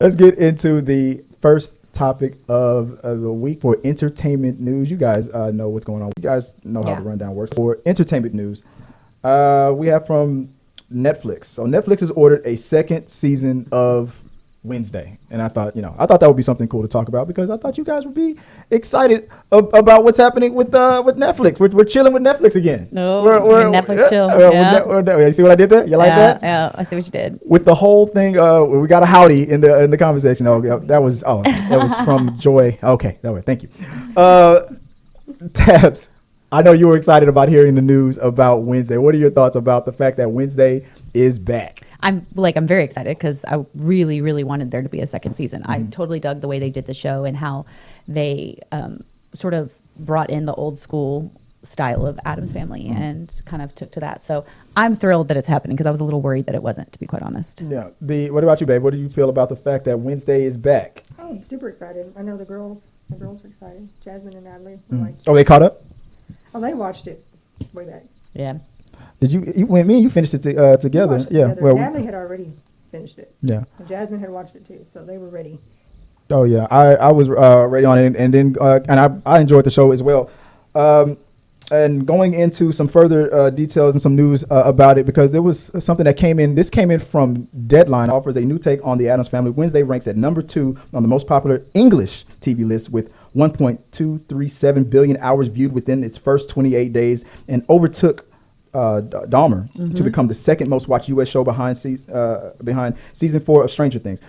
Let's get into the first topic of the week for entertainment news. You guys know what's going on. You guys know how the rundown works. For entertainment news, we have from Netflix. So Netflix has ordered a second season of Wednesday, and I thought that would be something cool to talk about because I thought you guys would be excited about what's happening with Netflix. We're chilling with Netflix again. No, we're Netflix chill. You see what I did there? You like that? Yeah, I see what you did. With the whole thing, we got a howdy in the conversation. That was from Joy. Okay, that way. Thank you. Tabs, I know you were excited about hearing the news about Wednesday. What are your thoughts about the fact that Wednesday is back? I'm very excited because I really, really wanted there to be a second season. I totally dug the way they did the show and how they sort of brought in the old school style of Addams Family and kind of took to that. So I'm thrilled that it's happening because I was a little worried that it wasn't, to be quite honest. Yeah. What about you, babe? What do you feel about the fact that Wednesday is back? Oh, I'm super excited. I know the girls are excited. Jasmine and Natalie. Oh, they caught up? Oh, they watched it way back. Yeah. Did you when me and you finished it together? Yeah. Well, Natalie had already finished it. Yeah. And Jasmine had watched it too, so they were ready. Oh yeah, I was ready on it, and then I enjoyed the show as well. And going into some further details and some news about it, because there was something that came in. This came in from Deadline. Offers a new take on the Addams Family. Wednesday ranks at number 2 on the most popular English TV list with 1.237 billion hours viewed within its first 28 days, and overtook Dahmer to become the second most watched U.S. show behind season 4 of Stranger Things.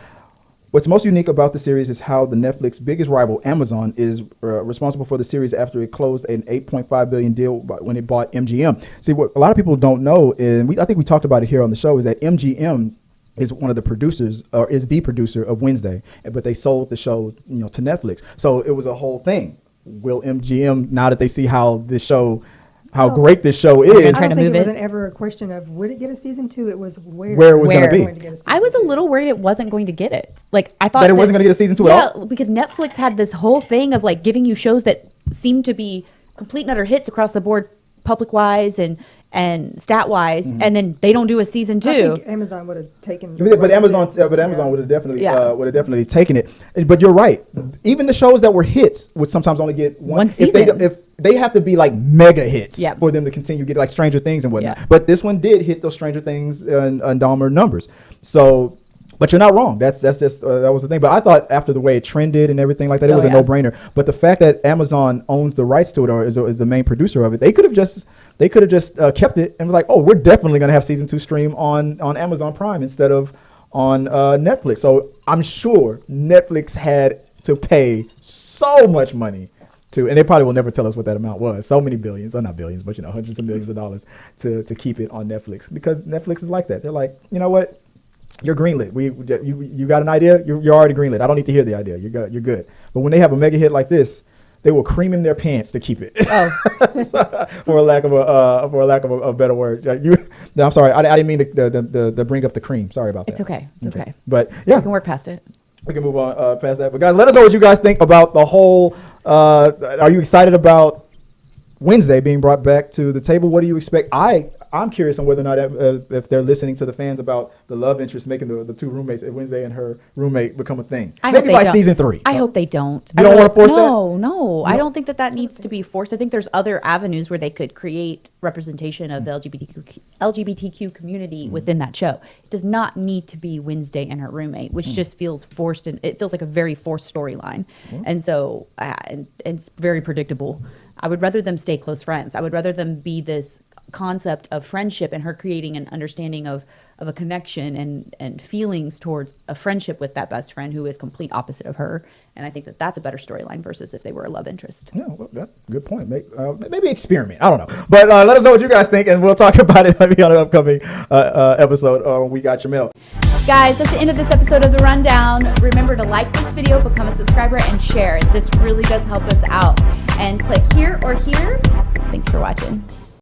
What's most unique about the series is how the Netflix biggest rival, Amazon, is responsible for the series after it closed an $8.5 billion deal when it bought MGM. See, what a lot of people don't know, and I think we talked about it here on the show, is that MGM is one of the producers, or is the producer of Wednesday, but they sold the show, to Netflix. So it was a whole thing. Will MGM, now that they see how this show, great this show is, I don't think it wasn't ever a question of would it get a season 2. It was where it was going to be. I was a little worried it wasn't going to get it. Like I thought that it wasn't going to get a season 2 at all. Yeah, because Netflix had this whole thing of like giving you shows that seemed to be complete and utter hits across the board, public wise and stat wise, and then they don't do a season 2. I think Amazon would have taken. But Amazon would have definitely taken it. But you're right. Even the shows that were hits would sometimes only get one season. If they have to be like mega hits for them to continue to get like Stranger Things and whatnot. Yeah. But this one did hit those Stranger Things and Dahmer numbers. So, but you're not wrong. That's just that was the thing. But I thought after the way it trended and everything like that, it was a no-brainer. But the fact that Amazon owns the rights to it or is the main producer of it, they could have just kept it and was like, oh, we're definitely going to have season 2 stream on Amazon Prime instead of on Netflix. So I'm sure Netflix had to pay so much money and they probably will never tell us what that amount was. So many billions, or not billions, but hundreds of millions of dollars to keep it on Netflix, because Netflix is like that. They're like, you know what? You're greenlit. You got an idea? You're already greenlit. I don't need to hear the idea. You're good. But when they have a mega hit like this, they will cream in their pants to keep it. Oh, for a lack of a better word. I'm sorry. I didn't mean to bring up the cream. Sorry about that. It's okay. It's okay. But yeah, we can work past it. We can move on past that. But guys, let us know what you guys think about the whole. Are you excited about Wednesday being brought back to the table? What do you expect? I'm curious on whether or not if they're listening to the fans about the love interest making the two roommates, Wednesday and her roommate, become a thing. Maybe by season 3. I hope they don't. You don't want to force that? No. I don't think that needs to be forced. I think there's other avenues where they could create representation of the LGBTQ community within that show. It does not need to be Wednesday and her roommate, which just feels forced, and it feels like a very forced storyline. And so and it's very predictable. I would rather them stay close friends. I would rather them be this concept of friendship and her creating an understanding of a connection and feelings towards a friendship with that best friend who is complete opposite of her. And I think that's a better storyline versus if they were a love interest. Yeah, well, that's a good point. Maybe experiment. I don't know. But let us know what you guys think, and we'll talk about it maybe on an upcoming episode when We Got Your Mail. Guys, that's the end of this episode of The Rundown. Remember to like this video, become a subscriber, and share. This really does help us out. And click here or here. Thanks for watching.